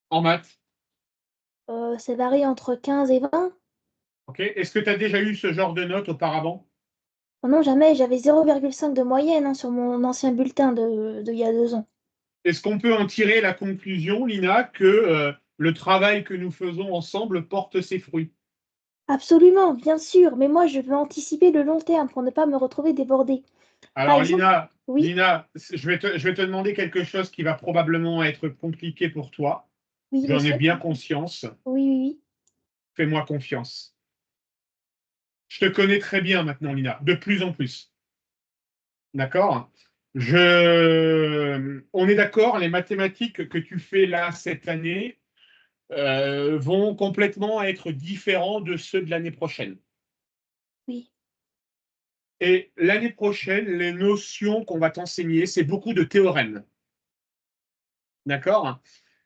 Speaker 1: en maths?
Speaker 2: Ça varie entre 15 et 20.
Speaker 1: Ok. Est-ce que tu as déjà eu ce genre de notes auparavant?
Speaker 2: Oh non, jamais, j'avais 0,5 de moyenne hein, sur mon ancien bulletin de il y a 2 ans.
Speaker 1: Est-ce qu'on peut en tirer la conclusion, Lina, que le travail que nous faisons ensemble porte ses fruits?
Speaker 2: Absolument, bien sûr, mais moi je veux anticiper le long terme pour ne pas me retrouver débordée. Par
Speaker 1: Alors,
Speaker 2: exemple, oui,
Speaker 1: Lina, je vais te demander quelque chose qui va probablement être compliqué pour toi.
Speaker 2: oui, je
Speaker 1: J'en ai
Speaker 2: sais.
Speaker 1: bien conscience.
Speaker 2: Oui, oui,
Speaker 1: Fais-moi confiance. Je te connais très bien maintenant, Lina, de plus en plus. D'accord? On est d'accord, les mathématiques que tu fais là cette année vont complètement être différents de ceux de l'année prochaine.
Speaker 2: oui,
Speaker 1: Et l'année prochaine, les notions qu'on va t'enseigner, c'est beaucoup de théorèmes. D'accord?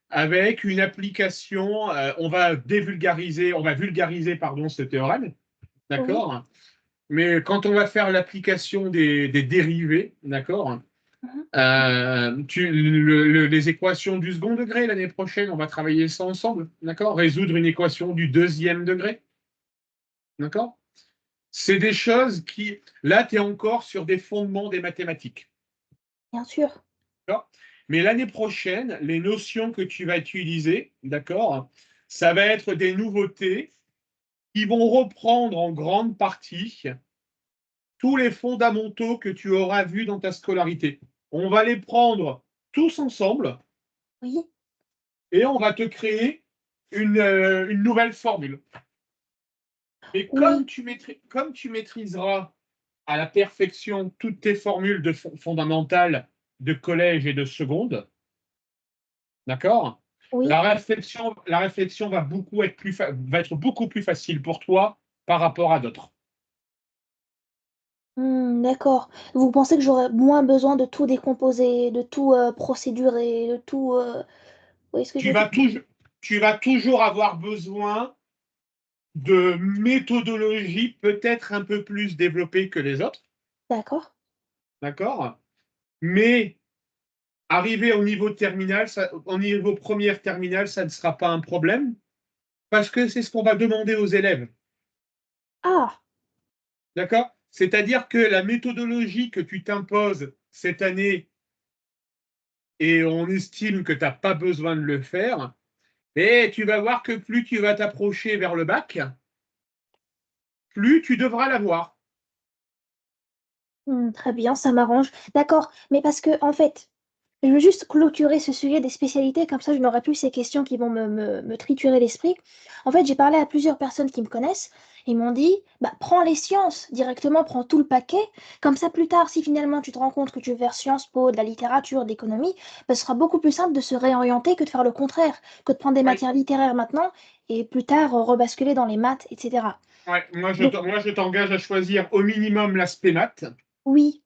Speaker 1: Avec une application, on va vulgariser pardon, ce théorème.
Speaker 2: oui.
Speaker 1: D'accord? Mais quand on va faire l'application des dérivés, d'accord?
Speaker 2: Mhm.
Speaker 1: Les équations du second degré l'année prochaine, on va travailler ça ensemble, d'accord? Résoudre une équation du deuxième degré, d'accord? C'est des choses qui, là, tu es encore sur des fondements des mathématiques,
Speaker 2: Bien sûr.
Speaker 1: d'accord? Mais l'année prochaine, les notions que tu vas utiliser, d'accord, ça va être des nouveautés qui vont reprendre en grande partie tous les fondamentaux que tu auras vus dans ta scolarité. On va les prendre tous ensemble
Speaker 2: Oui,
Speaker 1: et on va te créer une nouvelle formule. Et
Speaker 2: oui.
Speaker 1: comme tu maîtriseras à la perfection toutes tes formules fondamentales de collège et de seconde, d'accord?
Speaker 2: Oui.
Speaker 1: La réflexion va être beaucoup plus facile pour toi par rapport à d'autres.
Speaker 2: D'accord. Vous pensez que j'aurais moins besoin de tout décomposer, de tout procédurer, de tout... Vous voyez ce que je
Speaker 1: Tu
Speaker 2: veux
Speaker 1: vas,
Speaker 2: dire?
Speaker 1: toujours, tu vas toujours avoir besoin de méthodologie peut-être un peu plus développée que les autres,
Speaker 2: D'accord.
Speaker 1: d'accord? Mais arriver au niveau terminal, au niveau première terminale, ça ne sera pas un problème parce que c'est ce qu'on va demander aux élèves,
Speaker 2: Ah,
Speaker 1: d'accord? C'est-à-dire que la méthodologie que tu t'imposes cette année et on estime que tu n'as pas besoin de le faire, et tu vas voir que plus tu vas t'approcher vers le bac, plus tu devras l'avoir.
Speaker 2: très bien, ça m'arrange. D'accord. Mais parce que, en fait, je veux juste clôturer ce sujet des spécialités, comme ça je n'aurai plus ces questions qui vont me triturer l'esprit. En fait, j'ai parlé à plusieurs personnes qui me connaissent. Ils m'ont dit, bah, prends les sciences directement, prends tout le paquet. Comme ça, plus tard, si finalement tu te rends compte que tu veux faire Sciences Po, de la littérature, de l'économie, bah, ce sera beaucoup plus simple de se réorienter que de faire le contraire, que de prendre des
Speaker 1: Oui,
Speaker 2: matières littéraires maintenant et plus tard
Speaker 1: ouais.
Speaker 2: rebasculer dans les maths, etc.
Speaker 1: Ouais.
Speaker 2: Donc,
Speaker 1: Moi, je t'engage à choisir au minimum l'aspect maths,
Speaker 2: oui.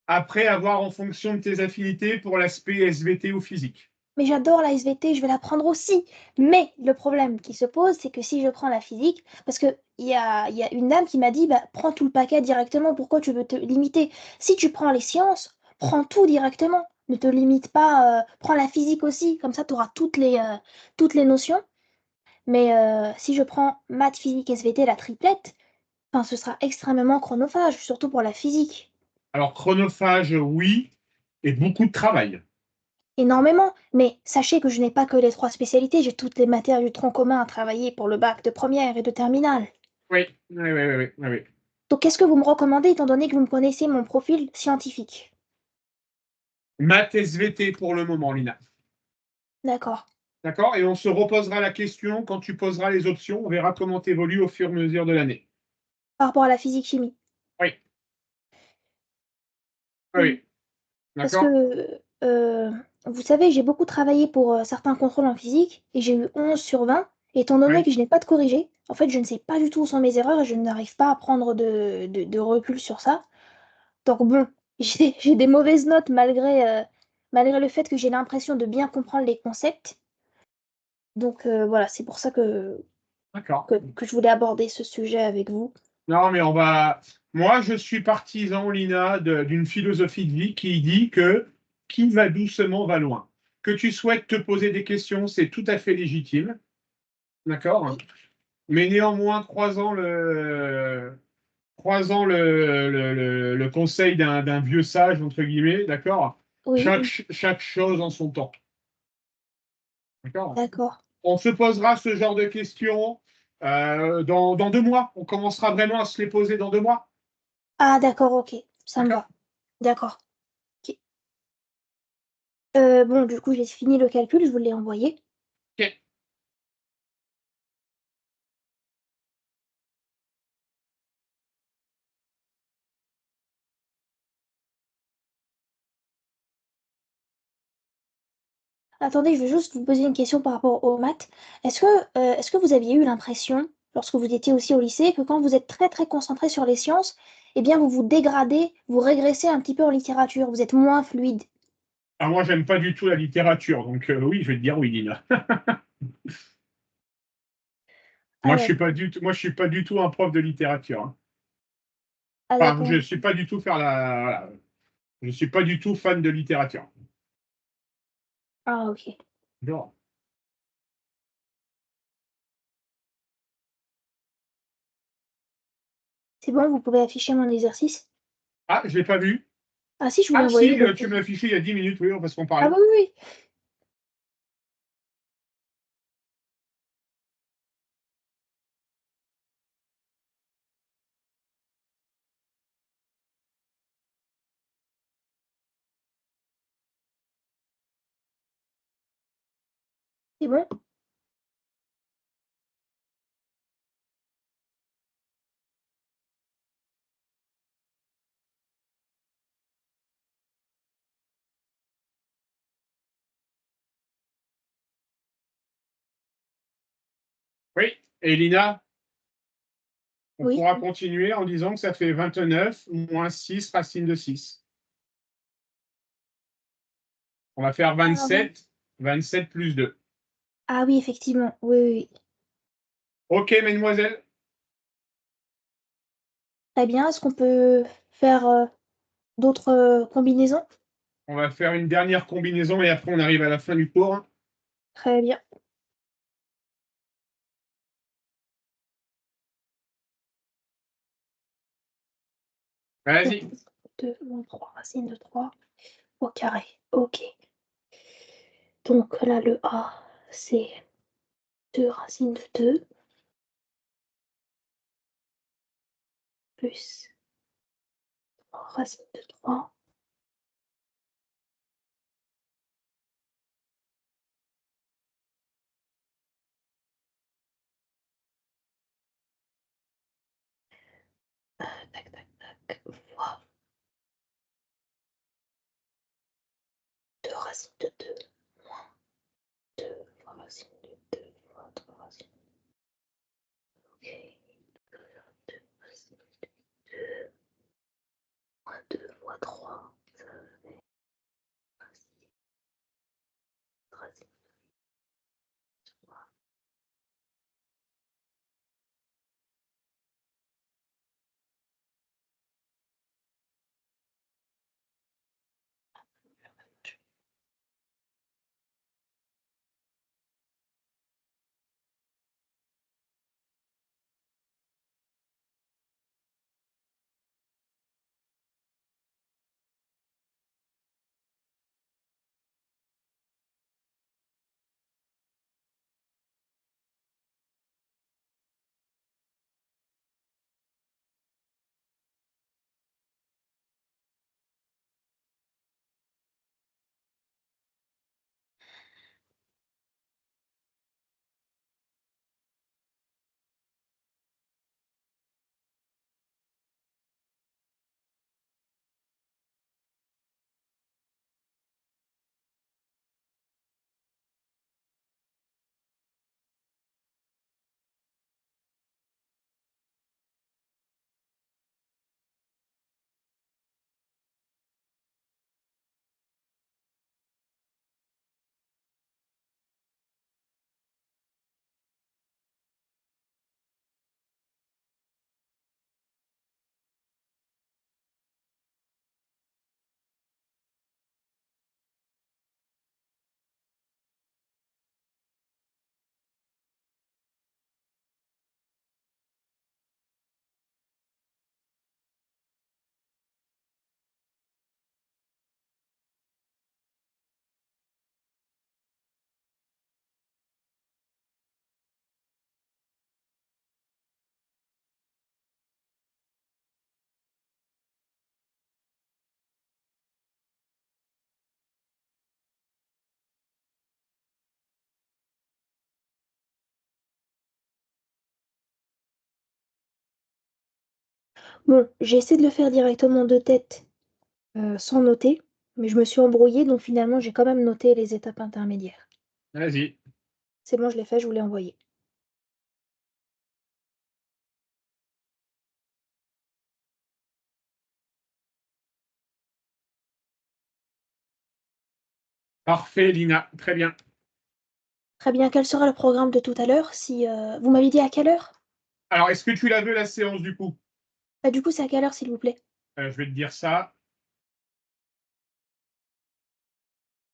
Speaker 1: après avoir en fonction de tes affinités pour l'aspect SVT ou physique.
Speaker 2: Mais j'adore la SVT, je vais la prendre aussi. Mais le problème qui se pose, c'est que si je prends la physique, parce que il y a une dame qui m'a dit, bah, prends tout le paquet directement, pourquoi tu veux te limiter? Si tu prends les sciences, prends tout directement. Ne te limite pas, prends la physique aussi, comme ça tu auras toutes les notions. Mais si je prends maths, physique, SVT, la triplette, enfin, ce sera extrêmement chronophage, surtout pour la physique.
Speaker 1: Alors, chronophage, oui, et beaucoup de travail.
Speaker 2: Énormément, mais sachez que je n'ai pas que les trois spécialités, j'ai toutes les matières du tronc commun à travailler pour le bac de première et de terminale.
Speaker 1: Oui, oui, oui, oui, oui, oui.
Speaker 2: Donc qu'est-ce que vous me recommandez étant donné que vous me connaissez mon profil scientifique?
Speaker 1: Maths SVT pour le moment, Lina.
Speaker 2: D'accord.
Speaker 1: D'accord? Et on se reposera la question quand tu poseras les options. On verra comment tu évolues au fur et à mesure de l'année.
Speaker 2: Par rapport à la physique-chimie.
Speaker 1: Oui, oui,
Speaker 2: Hmm.
Speaker 1: oui.
Speaker 2: Parce
Speaker 1: D'accord?
Speaker 2: que, euh, vous savez, j'ai beaucoup travaillé pour certains contrôles en physique et j'ai eu 11 sur 20. Étant donné
Speaker 1: Oui.
Speaker 2: que je n'ai pas de corrigé, en fait, je ne sais pas du tout où sont mes erreurs et je n'arrive pas à prendre de recul sur ça. Donc bon, j'ai des mauvaises notes malgré le fait que j'ai l'impression de bien comprendre les concepts. Donc voilà, c'est pour ça
Speaker 1: D'accord.
Speaker 2: que je voulais aborder ce sujet avec vous.
Speaker 1: Non, mais on va. Moi, je suis partisan, Lina, d'une philosophie de vie qui dit que qui va doucement va loin. Que tu souhaites te poser des questions, c'est tout à fait légitime. D'accord?
Speaker 2: Oui,
Speaker 1: Mais néanmoins, croisant le conseil d'un vieux sage, entre guillemets, d'accord?
Speaker 2: oui, oui,
Speaker 1: Chaque chose en son temps. D'accord?
Speaker 2: d'accord.
Speaker 1: On se posera ce genre de questions dans 2 mois. On commencera vraiment à se les poser dans 2 mois.
Speaker 2: Ah, d'accord, ok, ça me
Speaker 1: D'accord?
Speaker 2: va. D'accord. Ok. Bon, du coup, j'ai fini le calcul, je vous l'ai envoyé.
Speaker 1: Ok.
Speaker 2: Attendez, je veux juste vous poser une question par rapport aux maths. Est-ce que vous aviez eu l'impression, lorsque vous étiez aussi au lycée, que quand vous êtes très très concentré sur les sciences, eh bien vous vous dégradez, vous régressez un petit peu en littérature, vous êtes moins fluide?
Speaker 1: Ah, moi, j'aime pas du tout la littérature, donc oui, je vais te dire oui, Lina.
Speaker 2: Ah d'accord.
Speaker 1: Moi, je suis pas du tout un prof de littérature, hein.
Speaker 2: Ah
Speaker 1: Enfin,
Speaker 2: d'accord.
Speaker 1: je suis pas du tout voilà. Je suis pas du tout fan de littérature.
Speaker 2: Ah ok.
Speaker 1: Genre.
Speaker 2: C'est bon, vous pouvez afficher mon exercice?
Speaker 1: Ah, je l'ai pas vu.
Speaker 2: Ah si, je vous l'ai
Speaker 1: Ah
Speaker 2: envoyé
Speaker 1: si,
Speaker 2: depuis.
Speaker 1: tu me l'as affiché il y a 10 minutes, oui, on va se
Speaker 2: Ah
Speaker 1: comparer.
Speaker 2: oui, oui, oui. C'est bon?
Speaker 1: Oui. Et Lina, on
Speaker 2: Oui.
Speaker 1: pourra continuer en disant que ça fait 29 moins 6 racine de 6. On va faire
Speaker 2: Ah oui.
Speaker 1: 27 plus 2.
Speaker 2: Ah oui, effectivement. Oui, oui, oui.
Speaker 1: Ok, mesdemoiselles,
Speaker 2: Très bien. Est-ce qu'on peut faire d'autres combinaisons?
Speaker 1: on va faire une dernière combinaison et après on arrive à la fin du cours.
Speaker 2: Très bien. Donc,
Speaker 1: Vas-y.
Speaker 2: 2 moins 3 racine de 3 au carré. Ok. Donc là, le A, c'est 2 racines de 2 plus 3 racines de 3. Tac, tac, tac. Fois 2 racines de 2 moins 2 fois racine de 2 fois 3 racines. Ok. 2 racines de 2 moins 2 fois 3. Ça fait racine de 3. Bon, j'ai essayé de le faire directement de tête, sans noter, mais je me suis embrouillée, donc finalement, j'ai quand même noté les étapes intermédiaires.
Speaker 1: Vas-y.
Speaker 2: C'est bon, je l'ai fait, je vous l'ai envoyé.
Speaker 1: Parfait, Lina. Très bien.
Speaker 2: Très bien, quel sera le programme de tout à l'heure si, vous m'avez dit à quelle heure?
Speaker 1: Alors, est-ce que tu la veux, la séance, du coup?
Speaker 2: Bah, du coup, c'est à quelle heure, s'il vous plaît?
Speaker 1: Je vais te dire ça.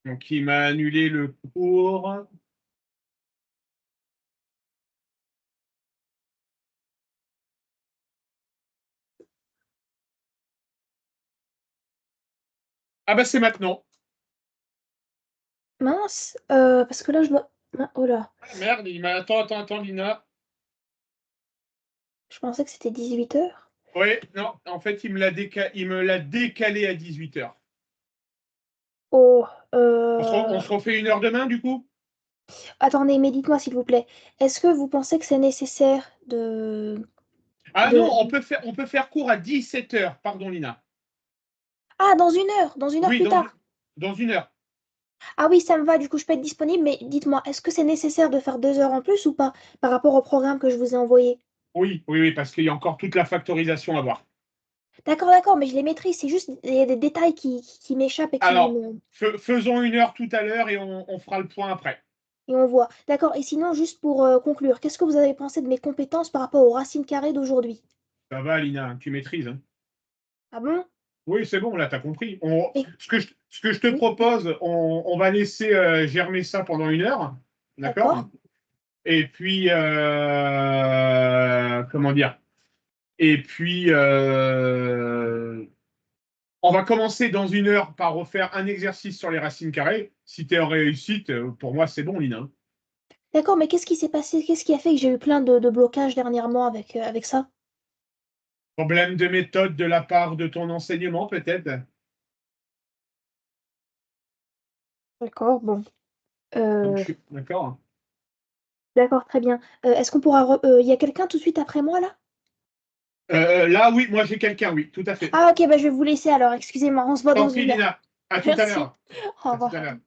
Speaker 1: Donc, il m'a annulé le cours. Ah bah, c'est maintenant.
Speaker 2: Mince, parce que là, je dois... Oh là,
Speaker 1: Ah, merde, il m'a... Attends, Lina.
Speaker 2: je pensais que c'était 18 heures.
Speaker 1: Oui, non, en fait, il me l'a décalé à 18 h.
Speaker 2: Oh,
Speaker 1: On se refait 1 heure demain, du coup?
Speaker 2: attendez, mais dites-moi, s'il vous plaît, est-ce que vous pensez que c'est nécessaire
Speaker 1: Ah non,
Speaker 2: de...
Speaker 1: on peut faire cours à 17 h. Pardon, Lina.
Speaker 2: Ah, dans une heure
Speaker 1: Oui,
Speaker 2: plus tard.
Speaker 1: dans 1 heure.
Speaker 2: Ah oui, ça me va, du coup, je peux être disponible, mais dites-moi, est-ce que c'est nécessaire de faire 2 heures en plus ou pas par rapport au programme que je vous ai envoyé?
Speaker 1: Oui, parce qu'il y a encore toute la factorisation à voir.
Speaker 2: D'accord, mais je les maîtrise, c'est juste, il y a des détails qui m'échappent et qui
Speaker 1: Alors,
Speaker 2: me...
Speaker 1: faisons 1 heure tout à l'heure et on fera le point après.
Speaker 2: Et on voit. D'accord, et sinon, juste pour conclure, qu'est-ce que vous avez pensé de mes compétences par rapport aux racines carrées d'aujourd'hui?
Speaker 1: Ça va, Lina, tu maîtrises, hein.
Speaker 2: Ah bon?
Speaker 1: Oui, c'est bon, là, tu as compris.
Speaker 2: Et...
Speaker 1: Ce que je te
Speaker 2: Oui,
Speaker 1: propose, on va laisser germer ça pendant 1 heure.
Speaker 2: d'accord.
Speaker 1: D'accord? Et puis, comment dire? Et puis, on va commencer dans 1 heure par refaire un exercice sur les racines carrées. Si tu es en réussite, pour moi, c'est bon, Lina.
Speaker 2: D'accord, mais qu'est-ce qui s'est passé? Qu'est-ce qui a fait que j'ai eu plein de blocages dernièrement avec ça?
Speaker 1: Problème de méthode de la part de ton enseignement, peut-être?
Speaker 2: D'accord, bon.
Speaker 1: Donc,
Speaker 2: Euh,
Speaker 1: d'accord.
Speaker 2: d'accord, très bien. Est-ce qu'on pourra... Il y a quelqu'un tout de suite après moi, là?
Speaker 1: Là, oui, moi, j'ai quelqu'un, oui, tout à fait.
Speaker 2: Ah, ok, bah, je vais vous laisser alors. Excusez-moi, on se voit
Speaker 1: T'en
Speaker 2: dans
Speaker 1: prie,
Speaker 2: une heure.
Speaker 1: Lina. À tout à
Speaker 2: Merci.
Speaker 1: l'heure.
Speaker 2: Au
Speaker 1: À tout à
Speaker 2: revoir.
Speaker 1: l'heure.